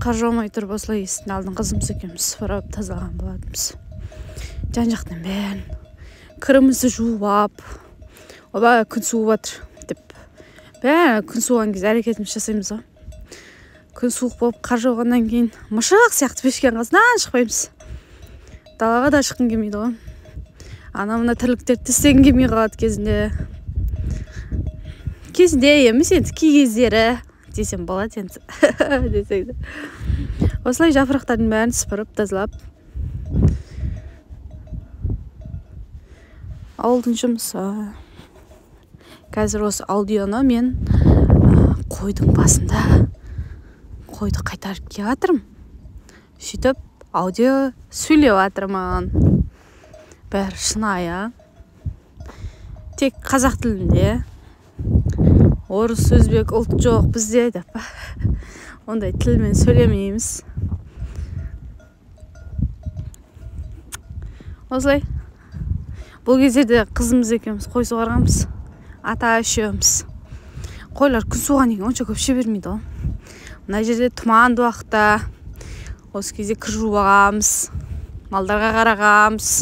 қар жаумай тұрып осылай есіктің алдын қызымыз екеуміз сыпырып тазалаған болатынбыз. Жан жақтан бәрін кірімізді жуып алып, оба күн суып жатыр деп бәрі күн суыған кезде әрекетіміз жасаймыз ғой. Күн суық болып қар жауғаннан кейін мышық сияқты пешкен қасынан шықпаймыз. Далаға да шыққым келмейді ғой. Ана мына тірліктерді істегім келмей қалады кезінде емес енді кей кездері десем болады енді десек. Осылай жапырақтардың бәрін сыпырып тазалап ауылдың жұмысы. Қазір осы аудионы мен қойдың басында қойды қайтарып келіп жатырмын. Сөйтіп аудио сөйлеп жатырмын. Бәрі шынайы. Тек қазақ тілінде. Орыс, өзбек, ұлт жоқ бізде деп. Ондай тілмен сөйлемейміз. Осылай. Бұл кездерде қызымыз екеуміз қой суғарғанбыз. Ата үшеуміз. Қойлар күн суған екен онша көп ше бермейді ғой. Мына жерде тұманды уақытта осы кезде кір жуып алғанбыз. Малдарға қарағанбыз.